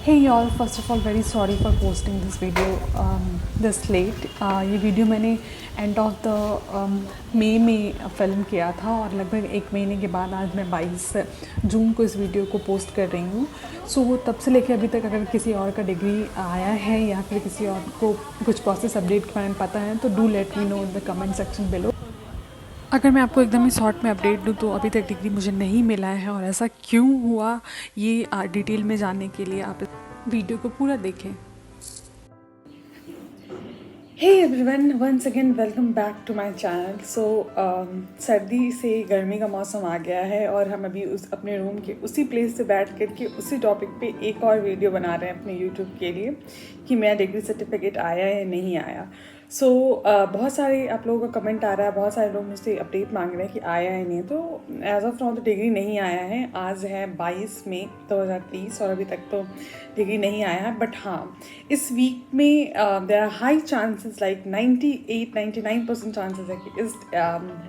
Hey y'all, first of all very sorry for posting this video this late. ये video मैंने end of the मई में film किया था और लगभग एक महीने के बाद आज मैं 22 जून को इस वीडियो को पोस्ट कर रही हूँ। सो तब से लेकर अभी तक अगर किसी और का डिग्री आया है या फिर किसी और को कुछ प्रोसेस अपडेट के बारे में पता है तो do let me know in the comment section below. अगर मैं आपको एकदम ही शॉर्ट में अपडेट दूँ तो अभी तक डिग्री मुझे नहीं मिला है और ऐसा क्यों हुआ ये डिटेल में जानने के लिए आप वीडियो को पूरा देखें। Hey everyone, once again welcome back to my channel. सर्दी से गर्मी का मौसम आ गया है और हम अभी अपने रूम के उसी प्लेस से बैठ कर के उसी टॉपिक पे एक और वीडियो बना रहे हैं अपने यूट्यूब के लिए कि मेरा डिग्री सर्टिफिकेट आया या नहीं आया। बहुत सारे आप लोगों का कमेंट आ रहा है, बहुत सारे लोग मुझसे अपडेट मांग रहे हैं कि आया है नहीं। तो एज ऑफ नाउ तो डिग्री नहीं आया है। आज है 22 मई 2023 और अभी तक तो डिग्री नहीं आया है। बट हाँ, इस वीक में there are high chances, like 98-99% chances है कि इस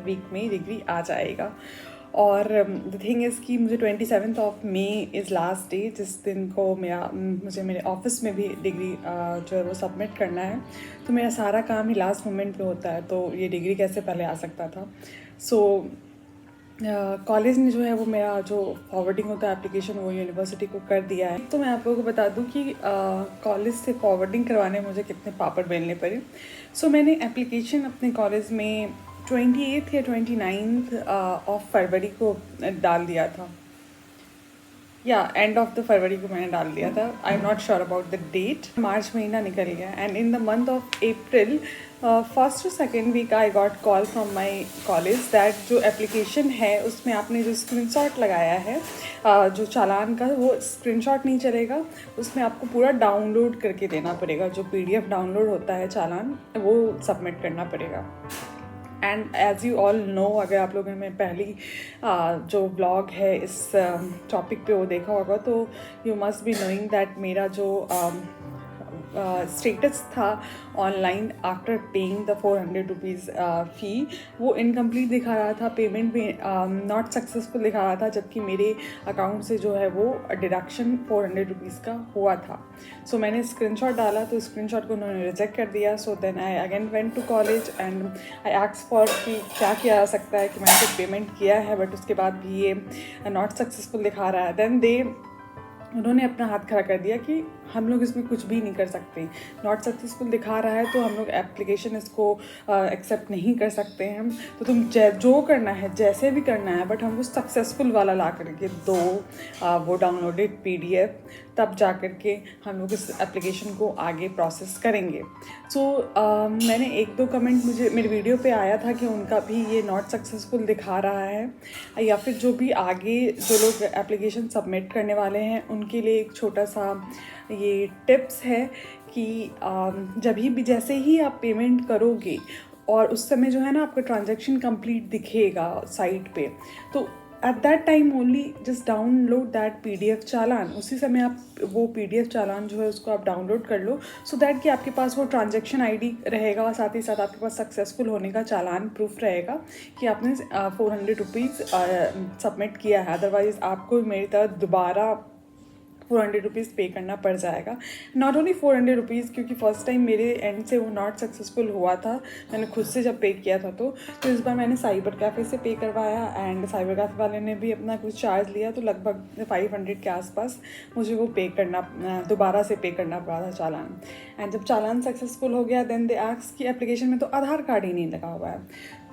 वीक में डिग्री आ जाएगा। और द थिंग इज़ कि मुझे 27 of May is last day, जिस दिन को मुझे मेरे ऑफिस में भी डिग्री जो है वो सबमिट करना है। तो मेरा सारा काम ही लास्ट मोमेंट पे होता है, तो ये डिग्री कैसे पहले आ सकता था। कॉलेज ने जो है वो मेरा जो फॉरवर्डिंग होता है एप्लीकेशन वो यूनिवर्सिटी को कर दिया है। तो मैं आप लोगों को बता दूं कि कॉलेज से फॉरवर्डिंग करवाने मुझे कितने पापड़ बेलने पड़े। मैंने एप्लीकेशन अपने कॉलेज में 28 या 29 ऑफ फरवरी को डाल दिया था, या एंड ऑफ द फरवरी को मैंने डाल दिया था। I am not sure about the date. March महीना निकल गया and in the month of April first to second week I got call from my college that जो एप्लीकेशन है उसमें आपने जो स्क्रीनशॉट लगाया है जो चालान का, वो स्क्रीनशॉट नहीं चलेगा, उसमें आपको पूरा डाउनलोड करके देना पड़ेगा। जो PDF डाउनलोड होता है चालान, वो सबमिट करना पड़ेगा। And as you all know, अगर आप लोगों ने पहली जो ब्लॉग है इस टॉपिक पे वो देखा होगा तो you must be knowing that मेरा जो स्टेटस था online after paying the 400 rupees fee, वो इनकम्प्लीट दिखा रहा था, पेमेंट भी नॉट सक्सेसफुल दिखा रहा था, जबकि मेरे अकाउंट से जो है वो डिडक्शन 400 रुपीज़ का हुआ था। मैंने स्क्रीनशॉट डाला तो स्क्रीनशॉट को उन्होंने रिजेक्ट कर दिया। Then I again went to college and I asked for कि क्या किया जा सकता है कि मैंने तो पेमेंट किया है बट उसके बाद भी ये नॉट सक्सेसफुल दिखा रहा है। देन उन्होंने अपना हाथ खड़ा कर दिया कि हम लोग इसमें कुछ भी नहीं कर सकते, नॉट सक्सेसफुल दिखा रहा है तो हम लोग एप्लीकेशन इसको एक्सेप्ट नहीं कर सकते हैं। तो तुम जो करना है जैसे भी करना है, बट हमको सक्सेसफुल वाला ला करके दो वो डाउनलोडेड PDF, तब जा कर के हम लोग इस एप्लीकेशन को आगे प्रोसेस करेंगे। मैंने एक दो कमेंट मुझे मेरे वीडियो पे आया था कि उनका भी ये नॉट सक्सेसफुल दिखा रहा है, या फिर जो भी आगे जो लोग एप्लीकेशन सबमिट करने वाले हैं उनके लिए एक छोटा सा ये टिप्स है कि जब भी जैसे ही आप पेमेंट करोगे और उस समय जो है ना आपका ट्रांजैक्शन कंप्लीट दिखेगा साइट पे, तो at that time only just download that PDF चालान। उसी समय आप वो PDF चालान जो है उसको आप डाउनलोड कर लो, सो दैट कि आपके पास वो ट्रांजैक्शन ID रहेगा, साथ ही साथ आपके पास सक्सेसफुल होने का चालान प्रूफ रहेगा कि आपने 400 रुपीज़ सबमिट किया है। अदरवाइज़ आपको मेरी तरह दोबारा 400 रुपीज़ पे करना पड़ जाएगा। नॉट ओनली 400 रुपीज़, क्योंकि फ़र्स्ट टाइम मेरे एंड से वो नॉट सक्सेसफुल हुआ था, मैंने खुद से जब पे किया था तो इस बार मैंने साइबर कैफ़े से पे करवाया एंड साइबर कैफ़े वाले ने भी अपना कुछ चार्ज लिया, तो लगभग 500 के आसपास मुझे वो पे करना, दोबारा से पे करना पड़ा था चालान। एंड जब चालान सक्सेसफुल हो गया देन दे आस्क कि एप्लीकेशन में तो आधार कार्ड ही नहीं लगा हुआ है।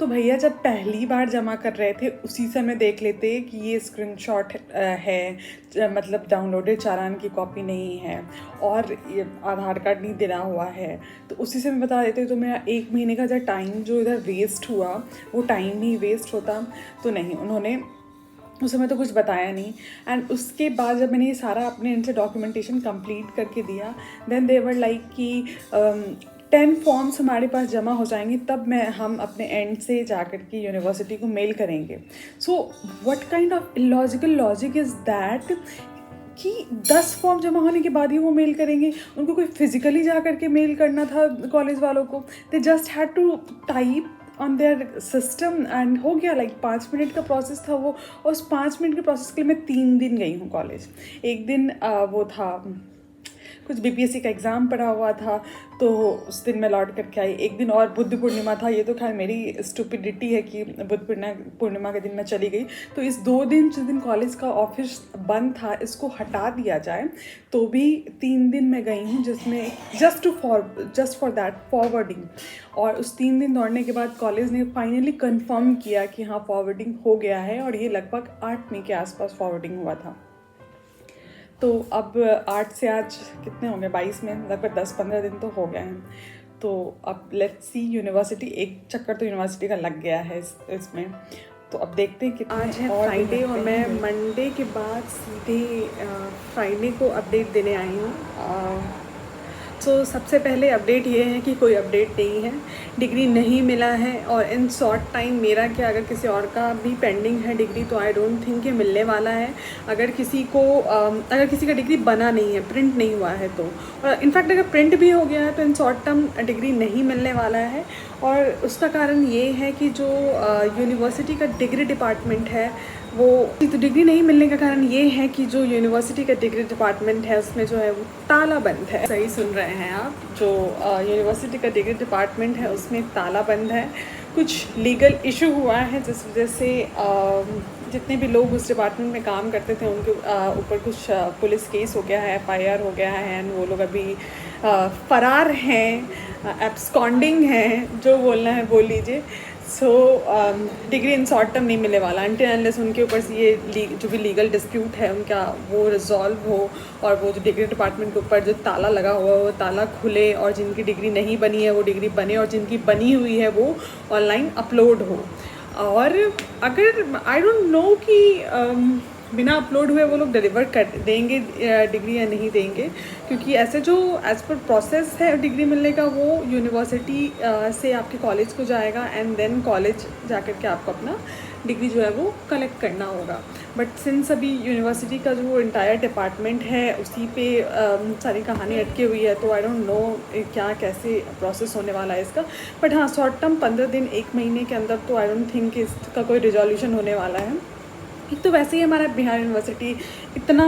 तो भैया जब पहली बार जमा कर रहे थे उसी समय देख लेते कि ये स्क्रीनशॉट है, मतलब डाउनलोडेड चालान की कॉपी नहीं है और ये आधार कार्ड नहीं देना हुआ है, तो उसी से मैं बता देते तो मेरा 1 महीने का जो टाइम जो इधर वेस्ट हुआ वो टाइम ही वेस्ट होता। तो नहीं, उन्होंने उस समय तो कुछ बताया नहीं। एंड उसके बाद जब मैंने ये सारा अपने इनसे डॉक्यूमेंटेशन कंप्लीट करके दिया, देन दे वर लाइक कि 10 फॉर्म्स हमारे पास जमा हो जाएंगे, तब हम अपने एंड से जा कर के यूनिवर्सिटी को मेल करेंगे। What kind of illogical logic is that कि 10 फॉर्म जमा होने के बाद ही वो मेल करेंगे? उनको कोई फिजिकली जा करके मेल करना था कॉलेज वालों को, they just had to type on their system and हो गया। लाइक 5 मिनट का प्रोसेस था वो, और उस 5 मिनट के प्रोसेस के लिए मैं 3 दिन गई हूँ कॉलेज। एक दिन वो था कुछ बीपीएससी का एग्ज़ाम पड़ा हुआ था, तो उस दिन मैं लौट करके आई। एक दिन और बुद्ध पूर्णिमा था, ये तो खैर मेरी स्टुपिडिटी है कि बुद्ध पूर्णिमा के दिन मैं चली गई। तो इस 2 दिन जिस दिन कॉलेज का ऑफिस बंद था, इसको हटा दिया जाए, तो भी 3 दिन मैं गई हूँ, जिसमें जस्ट फॉर दैट फॉरवर्डिंग। और उस 3 दिन दौड़ने के बाद कॉलेज ने फाइनली कंफर्म किया कि हाँ फॉरवर्डिंग हो गया है, और ये लगभग 8 मई के आसपास फॉरवर्डिंग हुआ था। तो अब 8 से आज कितने हो गए, 22 में लगभग 10-15 दिन तो हो गए हैं। तो अब लेट्स सी, यूनिवर्सिटी एक चक्कर तो यूनिवर्सिटी का लग गया है इसमें। तो अब देखते हैं कि आज है फ्राइडे और मैं मंडे के बाद सीधे फ्राइडे को अपडेट देने आई हूँ। सो सबसे पहले अपडेट ये है कि कोई अपडेट नहीं है, डिग्री नहीं मिला है। और इन शॉर्ट टाइम मेरा क्या, अगर किसी और का भी पेंडिंग है डिग्री, तो आई डोंट थिंक ये मिलने वाला है। अगर किसी का डिग्री बना नहीं है, प्रिंट नहीं हुआ है तो, और इनफैक्ट अगर प्रिंट भी हो गया है तो इन शॉर्ट टर्म डिग्री नहीं मिलने वाला है। और उसका कारण ये है कि जो यूनिवर्सिटी का डिग्री डिपार्टमेंट है वो, तो डिग्री नहीं मिलने का कारण ये है कि जो यूनिवर्सिटी का डिग्री डिपार्टमेंट है उसमें जो है वो ताला बंद है। सही सुन रहे हैं आप, जो यूनिवर्सिटी का डिग्री डिपार्टमेंट है उसमें ताला बंद है। कुछ लीगल इशू हुआ है जिस वजह से जितने भी लोग उस डिपार्टमेंट में काम करते थे उनके ऊपर कुछ पुलिस केस हो गया है, FIR हो गया है, एंड वो लोग अभी फरार हैं, एब्सकॉन्डिंग हैं, जो बोलना है बोल लीजिए। So degree in short term नहीं मिलने वाला अनटिल अनलेस उनके ऊपर से ये जो भी लीगल डिस्प्यूट है उनका वो रिजॉल्व हो, और वो जो डिग्री डिपार्टमेंट के ऊपर जो ताला लगा हुआ है वो ताला खुले, और जिनकी डिग्री नहीं बनी है वो डिग्री बने, और जिनकी बनी हुई है वो ऑनलाइन अपलोड हो। और अगर आई डोंट नो कि बिना अपलोड हुए वो लोग डिलीवर कर देंगे डिग्री या नहीं देंगे, क्योंकि ऐसे जो एज़ पर प्रोसेस है डिग्री मिलने का वो यूनिवर्सिटी से आपके कॉलेज को जाएगा, एंड देन कॉलेज जाकर के आपको अपना डिग्री जो है वो कलेक्ट करना होगा। बट सिंस अभी यूनिवर्सिटी का जो इंटायर डिपार्टमेंट है उसी पे सारी कहानी अटकी हुई है, तो आई डोंट नो क्या कैसे प्रोसेस होने वाला है इसका। बट हाँ, शॉर्ट टर्म 15 दिन 1 महीने के अंदर तो आई डोंट थिंक इसका कोई रिजोल्यूशन होने वाला है। एक तो वैसे ही हमारा बिहार यूनिवर्सिटी इतना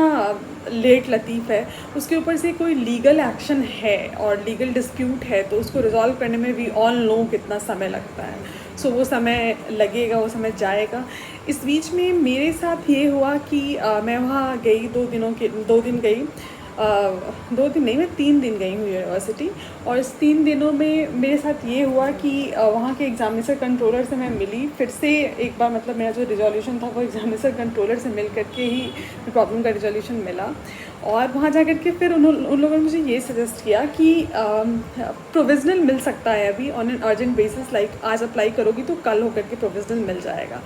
लेट लतीफ़ है, उसके ऊपर से कोई लीगल एक्शन है और लीगल डिस्प्यूट है, तो उसको रिजॉल्व करने में वी ऑल नो कितना समय लगता है। सो वो समय लगेगा, वो समय जाएगा। इस बीच में मेरे साथ ये हुआ कि मैं वहाँ गई 2 दिन गई, 2 दिन नहीं, मैं 3 दिन गई हूँ यूनिवर्सिटी। और इस 3 दिनों में मेरे साथ ये हुआ कि वहाँ के एग्जामिनेशन कंट्रोलर से मैं मिली फिर से एक बार। मतलब मेरा जो रिजोल्यूशन था वो एग्जामिनेशन कंट्रोलर से मिल करके ही प्रॉब्लम का रिजोल्यूशन मिला। और वहाँ जा कर के फिर उन लोगों ने मुझे ये सजेस्ट किया कि प्रोविज़नल मिल सकता है अभी on an urgent basis, like आज अप्लाई करोगी तो कल होकर के प्रोविज़नल मिल जाएगा।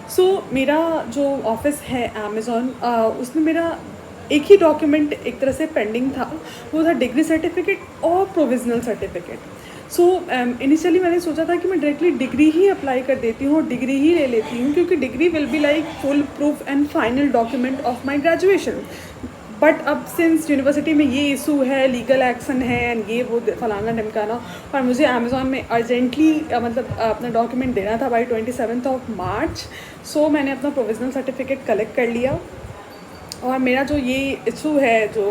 सो मेरा जो ऑफिस है अमेज़ॉन, उसमें मेरा एक ही डॉक्यूमेंट एक तरह से पेंडिंग था, वो था डिग्री सर्टिफिकेट और प्रोविज़नल सर्टिफिकेट। सो इनिशियली मैंने सोचा था कि मैं डायरेक्टली डिग्री ही अप्लाई कर देती हूँ और डिग्री ही ले लेती हूँ, क्योंकि degree will be like full proof and final document of my graduation. But अब सिंस यूनिवर्सिटी में ये इशू है, लीगल एक्शन है एंड ये वो फलाना ढमकाना, और मुझे अमेज़ॉन में अर्जेंटली मतलब अपना डॉक्यूमेंट देना था बाई 27 मार्च। सो मैंने अपना प्रोविज़नल सर्टिफिकेट कलेक्ट कर लिया। और मेरा जो ये इशू है, जो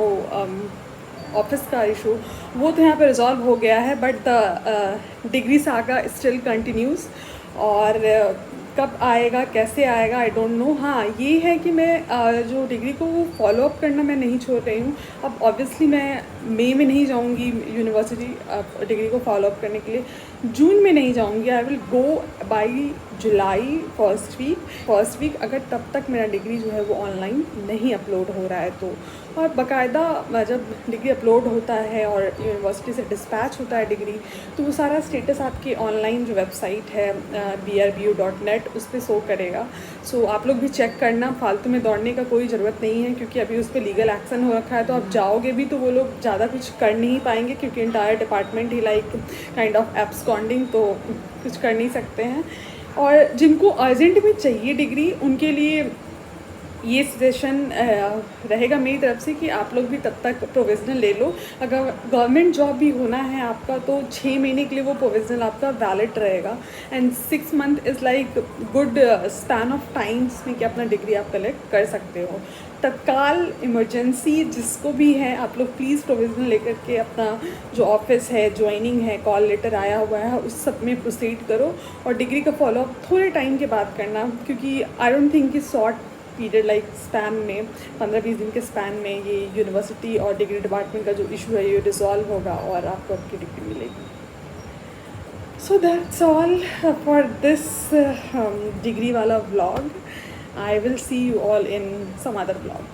ऑफिस का इशू, वो तो यहाँ पे रिजॉल्व हो गया है, but the degree saga still continues. और कब आएगा, कैसे आएगा, आई डोंट नो। हाँ, ये है कि मैं जो डिग्री को वो फॉलो अप करना मैं नहीं छोड़ रही हूँ। अब ऑब्वियसली मैं मई में नहीं जाऊँगी यूनिवर्सिटी डिग्री को फॉलो अप करने के लिए, जून में नहीं जाऊँगी। I will go by July first week, अगर तब तक मेरा डिग्री जो है वो ऑनलाइन नहीं अपलोड हो रहा है तो। और बाकायदा जब डिग्री अपलोड होता है और यूनिवर्सिटी से डिस्पैच होता है डिग्री, तो वो सारा स्टेटस आपकी ऑनलाइन जो वेबसाइट है brbu.net उस पर शो करेगा। सो आप लोग भी चेक करना, फालतू में दौड़ने का कोई ज़रूरत नहीं है, क्योंकि अभी उस पर लीगल एक्शन हो रखा है। तो आप जाओगे भी तो वो लोग ज़्यादा कुछ कर नहीं पाएंगे, क्योंकि entire department he like kind of absconding, तो कुछ कर नहीं सकते हैं। और जिनको अर्जेंट में चाहिए डिग्री, उनके लिए ये सजेशन रहेगा मेरी तरफ से कि आप लोग भी तब तक प्रोविज़नल ले लो। अगर गवर्नमेंट जॉब भी होना है आपका तो 6 महीने के लिए वो प्रोविज़नल आपका वैलिड रहेगा, and 6 month is like good span of times में कि अपना डिग्री आप कलेक्ट कर सकते हो। तत्काल इमरजेंसी जिसको भी है, आप लोग प्लीज़ प्रोविज़न लेकर के अपना जो ऑफिस है, ज्वाइनिंग है, कॉल लेटर आया हुआ है, उस सब में प्रोसीड करो। और डिग्री का फॉलोअप थोड़े टाइम के बाद करना, क्योंकि आई डोंट थिंक कि शॉर्ट पीरियड लाइक स्पैन में 15-20 दिन के स्पैन में ये यूनिवर्सिटी और डिग्री डिपार्टमेंट का जो इशू है ये रिजॉल्व होगा और आपको आपकी डिग्री मिलेगी। So that's all for this degree wala vlog. I will see you all in some other vlog.